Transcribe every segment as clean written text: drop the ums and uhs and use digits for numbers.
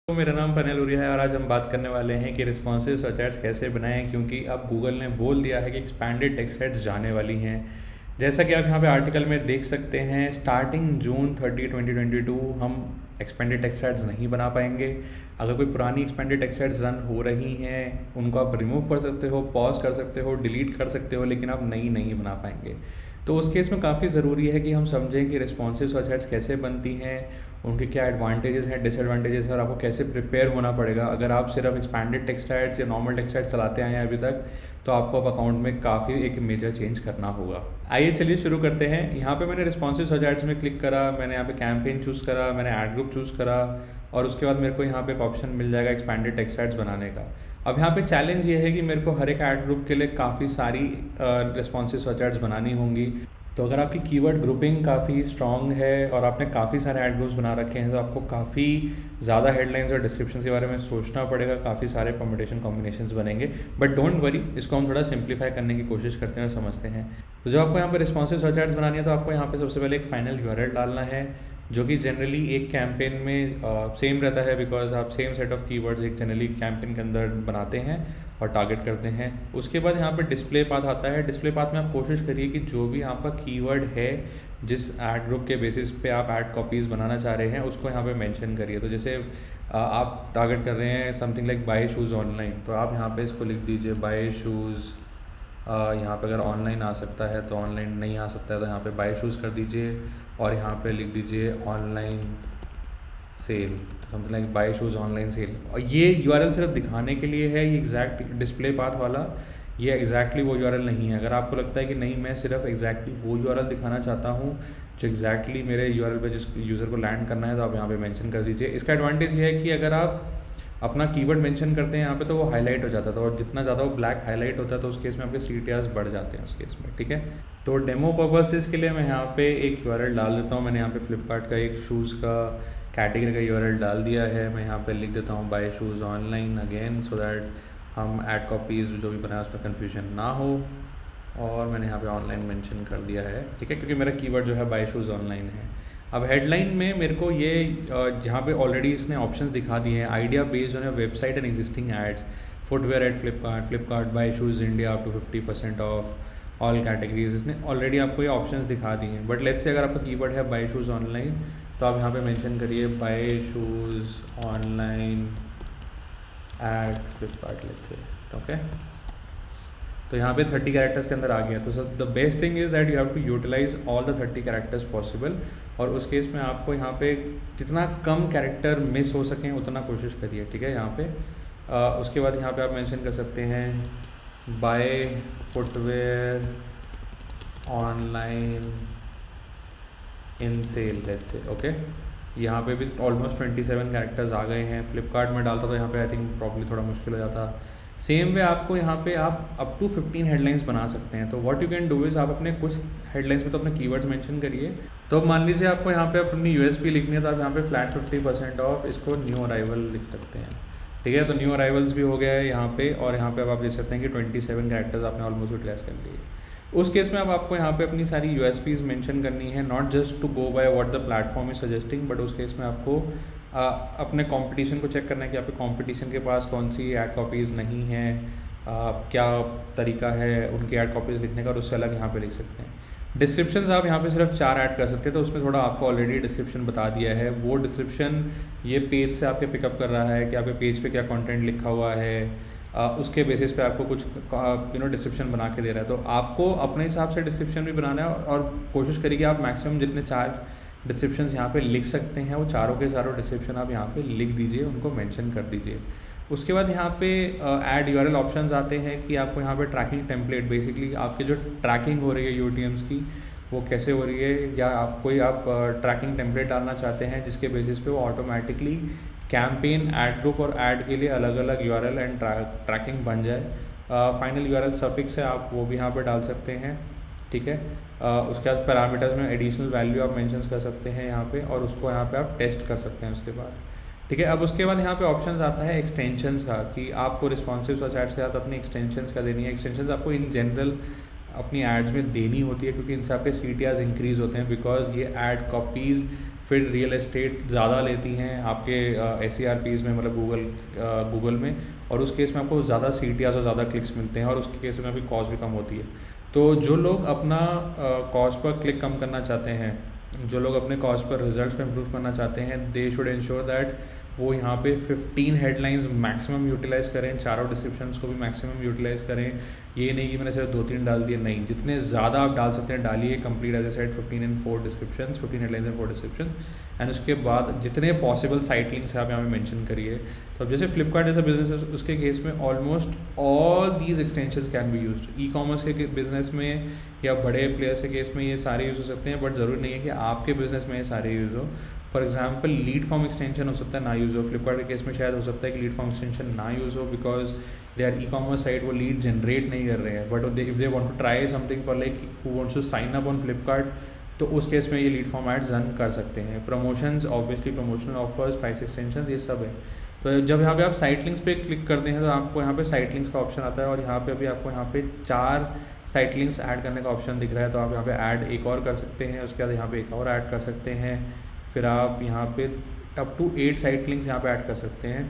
तो मेरा नाम पनेल उरिया है और आज हम बात करने वाले हैं कि रिस्पॉन्सिव सर्च एड्स कैसे बनाएं, क्योंकि अब गूगल ने बोल दिया है कि एक्सपैंडेड टेक्स्ट एड्स जाने वाली हैं। जैसा कि आप यहाँ पे आर्टिकल में देख सकते हैं, स्टार्टिंग जून 30, 2022 हम एक्सपेंडेड टेक्स्ट एड्स नहीं बना पाएंगे। अगर कोई पुरानी एक्सपेंडेड टेक्स्ट एड्स रन हो रही हैं उनको आप रिमूव कर सकते हो, पॉज कर सकते हो, डिलीट कर सकते हो, लेकिन आप नई नहीं बना पाएंगे। तो उस केस में काफ़ी ज़रूरी है कि हम समझें कि रिस्पॉन्सिव सर्च एड्स कैसे बनती हैं, उनके क्या एडवांटेजेस हैं, डिसएडवांटेजेस हैं और आपको कैसे प्रिपेयर होना पड़ेगा। अगर आप सिर्फ एक्सपैंडेड टेक्स्ट एड्स या नॉर्मल टेक्स्ट एड्स चलाते आए हैं अभी तक, तो आपको अब अकाउंट में काफ़ी एक मेजर चेंज करना होगा। आइए चलिए शुरू करते हैं। यहाँ पे मैंने रिस्पॉन्सिव सर्च एड्स में क्लिक करा, मैंने यहाँ पे कैंपेन चूज़ करा, मैंने ऐड ग्रुप चूज़ करा और उसके बाद मेरे को यहाँ पे एक ऑप्शन मिल जाएगा एक्सपैंडेड टेक्स्ट एड्स बनाने का। अब यहाँ पे चैलेंज ये है कि मेरे को हर एक ऐड ग्रुप के लिए काफ़ी सारी रिस्पॉन्सिव सर्च एड्स बनानी होंगी। तो अगर आपकी कीवर्ड ग्रुपिंग काफ़ी स्ट्रॉन्ग है और आपने काफ़ी सारे ऐड ग्रुप्स बना रखे हैं, तो आपको काफ़ी ज़्यादा हेडलाइंस और डिस्क्रिप्शंस के बारे में सोचना पड़ेगा, काफ़ी सारे परम्यूटेशन कॉम्बिनेशंस बनेंगे। बट डोंट वरी, इसको हम थोड़ा सिंप्लीफाई करने की कोशिश करते हैं और समझते हैं। तो जब आपको यहाँ पर रिस्पॉन्सिव सर्च एड्स बनानी है तो आपको यहाँ पर सबसे पहले एक फाइनल यूआरएल डालना है, जो कि जनरली एक कैंपेन में सेम रहता है, बिकॉज आप सेम सेट ऑफ कीवर्ड्स एक जनरली कैंपेन के अंदर बनाते हैं और टारगेट करते हैं। उसके बाद यहाँ पे डिस्प्ले पाथ आता है। डिस्प्ले पाथ में आप कोशिश करिए कि जो भी आपका कीवर्ड है, जिस ऐड ग्रुप के बेसिस पे आप ऐड कॉपीज़ बनाना चाह रहे हैं, उसको यहाँ पे मेंशन करिए। तो जैसे आप टारगेट कर रहे हैं something like buy shoes online, तो आप यहाँ पे इसको लिख दीजिए बाय शूज़। यहाँ पे अगर ऑनलाइन आ सकता है तो ऑनलाइन, नहीं आ सकता है तो यहाँ पे बाय शूज़ कर दीजिए और यहाँ पे लिख दीजिए online sale, something like buy shoes online sale. और ये यूआरएल सिर्फ दिखाने के लिए है, ये एग्जैक्ट डिस्प्ले पाथ वाला, ये एग्जैक्टली वो यूआरएल नहीं है। अगर आपको लगता है कि नहीं, मैं सिर्फ एग्जैक्टली वो यूआरएल दिखाना चाहता हूँ जो एग्जैक्टली मेरे यूआरएल पे जिस यूज़र को लैंड करना है, तो आप यहाँ पे मेंशन कर दीजिए। इसका एडवांटेज ये है कि अगर आप अपना कीवर्ड मेंशन करते हैं यहाँ पे तो वो हाईलाइट हो जाता था, और जितना ज़्यादा वो ब्लैक हाईलाइट होता है तो उस केस में आपके CTRs बढ़ जाते हैं उस केस में, ठीक है। तो डेमो पर्पसेस के लिए मैं यहाँ पे एक यूआरएल डाल देता हूँ। मैंने यहाँ पे फ्लिपकार्ट का एक शूज़ का कैटेगरी का यूआरएल डाल दिया है। मैं यहाँ पे लिख देता हूँ buy shoes online again, so that हम ऐड कॉपीज़ जो भी बनाए उसमें कन्फ्यूजन ना हो। और मैंने यहाँ पे ऑनलाइन मेंशन कर दिया है, ठीक है, क्योंकि मेरा कीवर्ड जो है बाय शूज़ ऑनलाइन है। अब हेडलाइन में मेरे को ये जहाँ पे ऑलरेडी इसने ऑप्शंस दिखा दिए हैं, idea based on your website and existing ads, footwear at Flipkart buy shoes India up to 50% off all categories, इसने ऑलरेडी आपको ये ऑप्शंस दिखा दिए हैं। बट लेट्स से अगर आपका कीवर्ड है बाय शूज़ ऑनलाइन, तो आप यहाँ पे मेंशन करिए buy shoes online at Flipkart, let's say, okay. तो यहाँ पे 30 कैरेक्टर्स के अंदर आ गया। तो the best thing is that you have to utilize all the 30 characters possible, और उस केस में आपको यहाँ पे जितना कम कैरेक्टर मिस हो सकें उतना कोशिश करिए, ठीक है। यहाँ पे उसके बाद यहाँ पे आप मेंशन कर सकते हैं buy footwear online in sale, let's say, okay. यहाँ पे भी ऑलमोस्ट 27 कैरेक्टर्स आ गए हैं। फ्लिपकार्ट में डालता तो यहाँ पे आई थिंक प्रॉब्ली थोड़ा मुश्किल हो जाता। सेम वे आपको यहाँ पे आप अप टू 15 हेडलाइंस बना सकते हैं। तो what you can do is, आप अपने कुछ हेडलाइंस में तो अपने कीवर्ड्स मेंशन करिए। तो मान लीजिए आपको यहाँ पे अपनी USP लिखनी है, तो आप यहाँ पे फ्लैट 50% ऑफ, इसको न्यू अराइवल लिख सकते हैं, ठीक है। तो न्यू अराइवल्स भी हो गया है यहाँ पे, और यहाँ पे अब आप देख सकते हैं कि 27 कैरेक्टर्स आपने ऑलमोस्ट यूटिलाइज कर लिए। उस केस में अब आपको यहाँ पे अपनी सारी USPs मेंशन करनी है, not just to go by what the platform is suggesting, but उस केस में आपको अपने कंपटीशन को चेक करना है कि आपके कंपटीशन के पास कौन सी ऐड कॉपीज़ नहीं है, क्या तरीका है उनकी ऐड कॉपीज़ लिखने का, और उससे अलग यहाँ पे लिख सकते हैं। डिस्क्रिप्शंस आप यहाँ पे सिर्फ 4 ऐड कर सकते हैं, तो उसमें थोड़ा आपको ऑलरेडी डिस्क्रिप्शन बता दिया है। वो डिस्क्रिप्शन ये पेज से आपके पिकअप कर रहा है कि आपके पेज पे क्या कंटेंट लिखा हुआ है, उसके बेसिस पे आपको कुछ डिस्क्रिप्शन बना के दे रहा है। तो आपको अपने हिसाब से डिस्क्रिप्शन भी बनाना है, और कोशिश करिए आप मैक्सिमम जितने 4 डिस्क्रिप्शंस यहाँ पे लिख सकते हैं वो चारों के चारों डिस्क्रिप्शन आप यहाँ पे लिख दीजिए, उनको मेंशन कर दीजिए। उसके बाद यहाँ पे ऐड यूआरएल ऑप्शंस आते हैं कि आपको यहाँ पे ट्रैकिंग टेम्पलेट, बेसिकली आपकी जो ट्रैकिंग हो रही है UTMs की वो कैसे हो रही है, या आप ट्रैकिंग टेम्पलेट डालना चाहते हैं जिसके बेसिस पे वो ऑटोमेटिकली कैंपेन, ऐड ग्रुप और ऐड के लिए अलग अलग यूआरएल एंड ट्रैकिंग बन जाए। फाइनल यूआरएल सफिक्स है, आप वो भी यहाँ पर डाल सकते हैं, ठीक है। उसके बाद पैरामीटर्स में एडिशनल वैल्यू आप मेंशन कर सकते हैं यहाँ पे, और उसको यहाँ पे आप टेस्ट कर सकते हैं उसके बाद, ठीक है। अब उसके बाद यहाँ पे ऑप्शंस आता है एक्सटेंशंस का, कि आपको रिस्पॉन्सिव सर्च एड्स के साथ अपनी एक्सटेंशंस का देनी है। एक्सटेंशंस आपको इन जनरल अपनी एड्स में देनी होती है, क्योंकि इनसे आपके CTRs इंक्रीज़ होते हैं, बिकॉज ये ऐड कॉपीज़ फिर रियल एस्टेट ज़्यादा लेती हैं आपके SERPs में, मतलब गूगल में, और उस केस में आपको ज़्यादा CTRs और ज़्यादा क्लिक्स मिलते हैं, और उसके केस में आपकी कॉस्ट भी कम होती है। तो जो लोग अपना कॉस्ट पर क्लिक कम करना चाहते हैं, जो लोग अपने कॉस्ट पर रिजल्ट्स को इम्प्रूव करना चाहते हैं, दे शुड इंश्योर दैट वो यहाँ पे 15 हेडलाइंस मैक्सिमम यूटिलाइज़ करें, चारों डिस्क्रिप्शंस को भी मैक्सिमम यूटिलाइज़ करें। ये नहीं कि मैंने सिर्फ 2-3 डाल दिए, नहीं, जितने ज़्यादा आप डाल सकते हैं डालिए। Complete as a set 15 and 4 descriptions, 15 headlines and 4 descriptions, and उसके बाद जितने पॉसिबल साइट लिंक्स आप यहाँ पे मेंशन करिए। तो अब जैसे फ्लिपकार्ट जैसा बिजनेस है, उसके केस में almost all these extensions can be used. E commerce के बिजनेस में या बड़े प्लेयर्स के केस में ये सारे यूज़ हो सकते हैं, बट ज़रूरी नहीं है कि आपके बिजनेस में ये सारे यूज़ हो। For example lead form extension हो सकता है ना यूज़ हो, फ्लिपकार्ट के केस में शायद हो सकता है कि लीड फॉर्म एक्सटेंशन ना यूज़ हो, because they are e commerce site, वो लीड जनरेट नहीं कर रहे हैं। But if they want to try something for like who wants to sign up on Flipkart, तो उस केस में ये लीड फॉर्म एड्स रन कर सकते हैं। Promotions, obviously promotional offers, price extensions, ये सब है। तो जब यहाँ पे आप साइट लिंक्स पे क्लिक करते हैं तो आपको यहाँ पे साइट लिंक्स का ऑप्शन आता है, और यहाँ पे अभी आपको यहाँ पे 4 साइट लिंक्स ऐड करने का ऑप्शन दिख रहा है। तो आप यहाँ पे ऐड एक और कर सकते हैं, उसके बाद यहाँ पे एक और ऐड कर सकते हैं, फिर आप यहाँ पे अप टू 8 साइट लिंक्स यहाँ पे ऐड कर सकते हैं।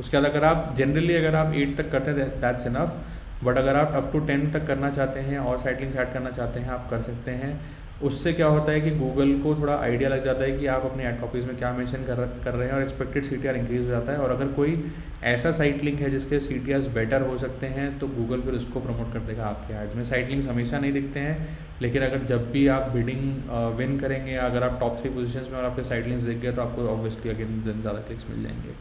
उसके बाद अगर आप जनरली अगर आप 8 तक करते हैं दैट्स इनफ, बट अगर आप अप टू 10 तक करना चाहते हैं और साइट लिंक्स ऐड करना चाहते हैं, आप कर सकते हैं। उससे क्या होता है कि गूगल को थोड़ा आइडिया लग जाता है कि आप अपनी ऐड कॉपीज़ में क्या मेंशन कर रहे हैं, और एक्सपेक्टेड CTR इंक्रीज़ हो जाता है। और अगर कोई ऐसा साइट लिंक है जिसके CTRs बेटर हो सकते हैं, तो गूगल फिर उसको प्रमोट कर देगा आपके एड्स में। साइट लिंक्स हमेशा नहीं दिखते हैं, लेकिन अगर जब भी आप बिडिंग विन करेंगे, अगर आप टॉप 3 पोजीशंस में और आपके साइट लिंक्स दिख गए, तो आपको ऑब्वियसली अगेन ज़्यादा क्लिक्स मिल जाएंगे।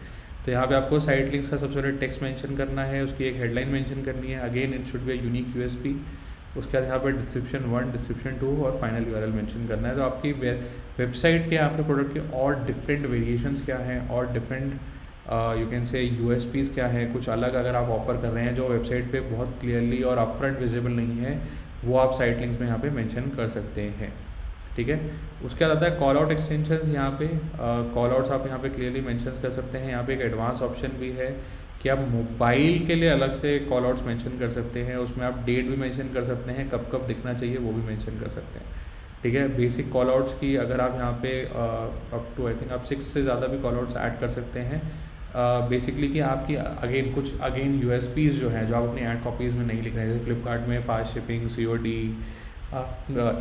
तो यहाँ पे आपको साइट लिंक्स का सबसे पहले टेक्स्ट मेंशन करना है, उसकी एक हेडलाइन मेंशन करनी है, again it should be a unique USP। उसके बाद यहाँ पर डिस्क्रिप्शन 1, डिस्क्रिप्शन 2 और फाइनल URL मेंशन करना है। तो आपकी वेबसाइट के, आपके प्रोडक्ट के और डिफरेंट वेरिएशंस क्या हैं, और डिफरेंट यू कैन से USPs क्या है, कुछ अलग अगर आप ऑफर कर रहे हैं जो वेबसाइट पे बहुत क्लियरली और अपफ्रंट विजिबल नहीं है, वो आप साइट लिंक्स में यहाँ पे मेंशन कर सकते हैं। ठीक है। उसके बाद आता है कॉल आउट एक्सटेंशंस। यहाँ पे कॉल आउट्स आप यहाँ पे क्लियरली मेंशन कर सकते हैं। यहाँ पे एक एडवांस ऑप्शन भी है कि आप मोबाइल के लिए अलग से कॉल आउट्स मेंशन कर सकते हैं, उसमें आप डेट भी मेंशन कर सकते हैं, कब कब दिखना चाहिए वो भी मेंशन कर सकते हैं। ठीक है। बेसिक कॉल आउट्स की अगर आप यहाँ पे अप टू आई थिंक आप 6 से ज़्यादा भी कॉल आउट्स ऐड कर सकते हैं। बेसिकली कि आपकी अगेन USPs जो हैं, जो आप अपनी ऐड कॉपीज़ में नहीं लिख रहे हैं, जैसे फ्लिपकार्ट में fast shipping, COD,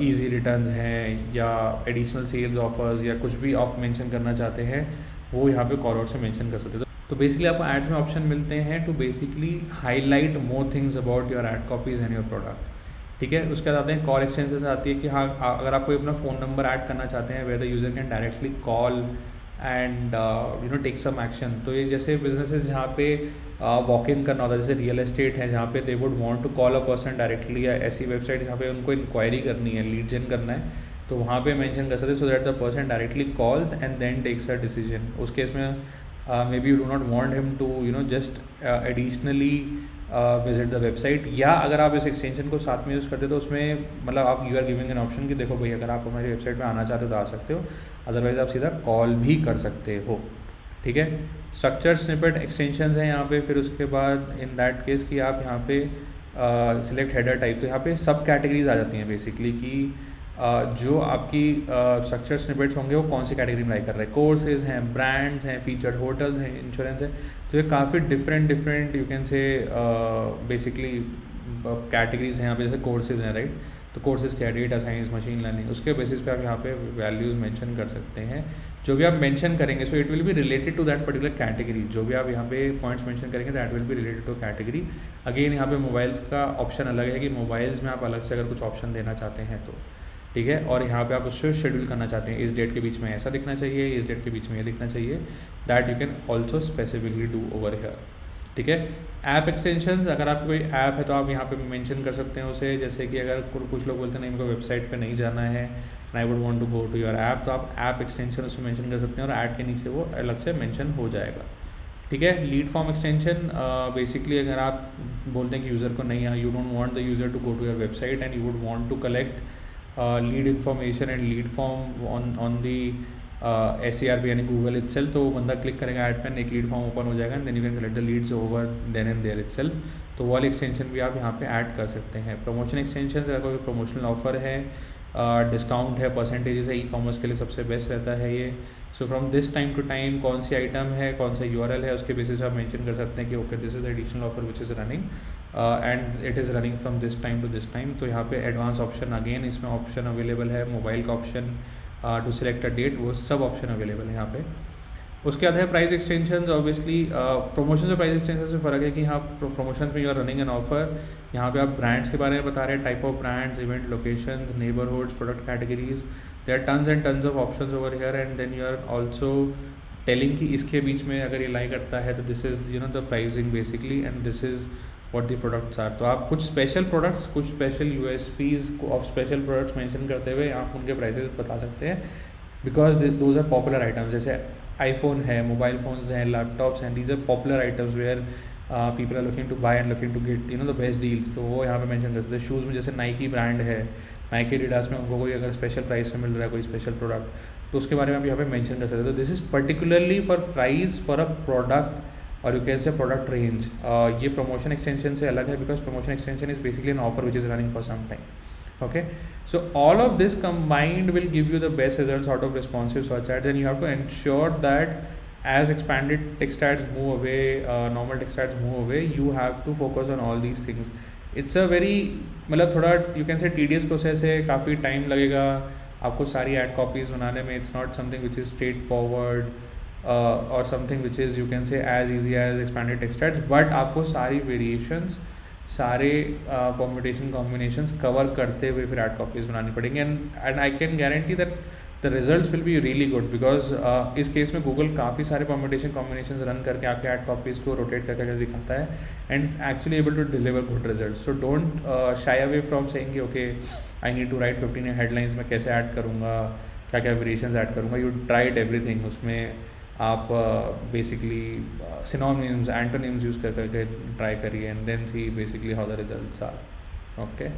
easy returns हैं, या एडिशनल सेल्स ऑफर्स, या कुछ भी आप मेंशन करना चाहते हैं, वो यहाँ पे कॉल आउट से मेंशन कर सकते हैं। तो बेसिकली आपको एड्स में ऑप्शन मिलते हैं to basically highlight more things about your ad copies and your product. ठीक है। उसके बाद आते हैं कॉल एक्सटेंशंस आती है कि हाँ, अगर आप कोई अपना फ़ोन नंबर ऐड करना चाहते हैं where the user can directly call and take some action. तो ये जैसे बिजनेसेस जहाँ पे वॉक इन करना होता है, जैसे रियल एस्टेट है जहाँ पे they would want to call a person directly, या ऐसी वेबसाइट जहाँ पे उनको इंक्वायरी करनी है, लीड जेन करना है, तो वहाँ पे मेंशन कर सकते हैं, so that the person directly calls and then takes a decision. उस केस में maybe you do not want him to just additionally visit the website. या अगर आप इस एक्सटेंशन को साथ में यूज़ करते हो तो उसमें मतलब आप you are giving an option कि देखो भाई, अगर आप हमारी वेबसाइट में आना चाहते हो तो आ सकते हो, अदरवाइज आप सीधा कॉल भी कर सकते हो। ठीक है। स्ट्रक्चर स्निपेट एक्सटेंशंस हैं यहाँ पे। फिर उसके बाद इन दैट केस कि आप यहाँ पे सिलेक्ट हेडर टाइप, तो यहाँ पे सब कैटेगरीज आ जाती हैं बेसिकली कि जो आपकी स्ट्रक्चर स्निपेट्स होंगे वो कौन सी कैटेगरी में लाइक कर रहे हैं। कोर्सेज हैं, ब्रांड्स हैं, फीचर्ड होटल्स हैं, इंश्योरेंस है। तो ये काफ़ी डिफरेंट यू कैन से बेसिकली कैटेगरीज हैं यहाँ पे। जैसे कोर्सेज हैं, राइट, तो कोर्सेज क्या, डेटा साइंस, मशीन लर्निंग, उसके बेसिस पे आप यहाँ पे वैल्यूज़ मेंशन कर सकते हैं। जो भी आप मेंशन करेंगे so it will be related to that particular category. जो भी आप यहाँ पे पॉइंट्स मेंशन करेंगे that will be related to category. Again यहाँ पे मोबाइल्स का ऑप्शन अलग है कि मोबाइल्स में आप अलग से अगर कुछ ऑप्शन देना चाहते हैं तो ठीक है। और यहाँ पे आप उससे शेड्यूल करना चाहते हैं, इस डेट के बीच में ऐसा दिखना चाहिए, इस डेट के बीच में ये दिखना चाहिए, that you can also specifically do over here. ठीक है। ऐप एक्सटेंशंस, अगर आपका कोई ऐप है तो आप यहाँ पे मेंशन कर सकते हैं उसे। जैसे कि अगर कुछ लोग बोलते हैं नहीं मेरे को वेबसाइट पे नहीं जाना है, I would want to go to your app, तो आप ऐप एक्सटेंशन उसे मेंशन कर सकते हैं और ऐड के नीचे वो अलग से मेंशन हो जाएगा। ठीक है। लीड फॉर्म एक्सटेंशन, बेसिकली अगर आप बोलते हैं कि यूज़र को नहीं, you don't want the user to go to your website and you would want to collect lead information and lead form on the SERP यानी गूगल इटसेल्फ, तो वो बंदा क्लिक करेगा ऐड पे, एक लीड फॉर्म ओपन हो जाएगा and then you can collect the leads over then and there itself. तो वो वाली एक्सटेंशन भी आप यहाँ पे ऐड कर सकते हैं। प्रमोशन एक्सटेंशन, अगर कोई प्रमोशनल ऑफर है डिस्काउंट है, परसेंटेजेस है, ई कॉमर्स के लिए सबसे बेस्ट रहता है ये। So from this time to time कौन सी आइटम है, कौन सा यूआरएल है, उसके बेसिस पे आप मेंशन कर सकते हैं कि okay this is additional offer which is running and it is running from this time to this time. तो यहाँ पे एडवांस ऑप्शन, अगेन इसमें ऑप्शन अवेलेबल है, मोबाइल का option to select a date, वो सब ऑप्शन अवेलेबल है यहाँ पे। उसके बाद है प्राइस एक्सटेंशन। ऑब्वियसली प्रमोशन और प्राइस एक्सटेंशन में फ़र्क है कि यहाँ प्रमोशन में you are running an offer, यहाँ पे आप ब्रांड्स के बारे में बता रहे हैं, type of brands, event locations, neighbourhoods, product categories, there are tons and tons of options over here and then you are also telling कि इसके बीच में अगर ये लाई करता है तो this is you know the pricing basically and this is what the products are. तो आप कुछ स्पेशल प्रोडक्ट्स, कुछ special USPs of special products mention करते हुए आप उनके प्राइसेस बता सकते हैं, because those are popular items. जैसे आईफोन है, मोबाइल फोन्स हैं, लैपटॉप्स हैं, these are popular items where people are looking to buy and looking to get you know the best deals. तो वो यहाँ पे मेंशन कर सकते हैं। शूज़ में जैसे नाइकी ब्रांड है, नाइकी एडिडास में उनको कोई अगर स्पेशल प्राइस में मिल रहा है कोई स्पेशल प्रोडक्ट, तो उसके बारे में आप यहाँ पे मेंशन कर सकते हो। तो this is particularly for price for a product और you can say product range. ये प्रमोशन एक्सटेंशन से अलग है because promotion extension is basically an offer which is running for some time. Okay, so all of this combined will give you the best results out of responsive search ads, and you have to ensure that as expanded text ads move away, normal text ads move away, you have to focus on all these things. It's a very मतलब थोड़ा you can say tedious process है, काफ़ी time लगेगा आपको सारी ad copies बनाने में। It's not something which is straightforward or something which is you can say as easy as expanded text ads, but आपको सारी variations, सारे परम्यूटेशन कॉम्बिनेशंस कवर करते हुए फिर ऐड कॉपीज़ बनानी पड़ेंगी and I can guarantee that the results will be really good because इस case में गूगल काफ़ी सारे परम्यूटेशन कॉम्बिनेशंस रन करके आपके ऐड कॉपीज़ को रोटेट करके दिखाता है and it's actually able to deliver good result. So don't shy away from saying okay I need to write 15 headlines में कैसे ऐड करूँगा, क्या क्या वेरिएशंस ऐड करूँगा। यू ट्राइड एवरीथिंग, उसमें आप बेसिकली सिनोनिम्स, एंटोनिम्स यूज़ करके ट्राई करिए and then see basically how the results are. Okay,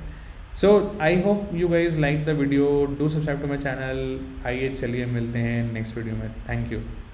so I hope you guys like the video, do subscribe to my channel. आइए चलिए मिलते हैं next video में। Thank you.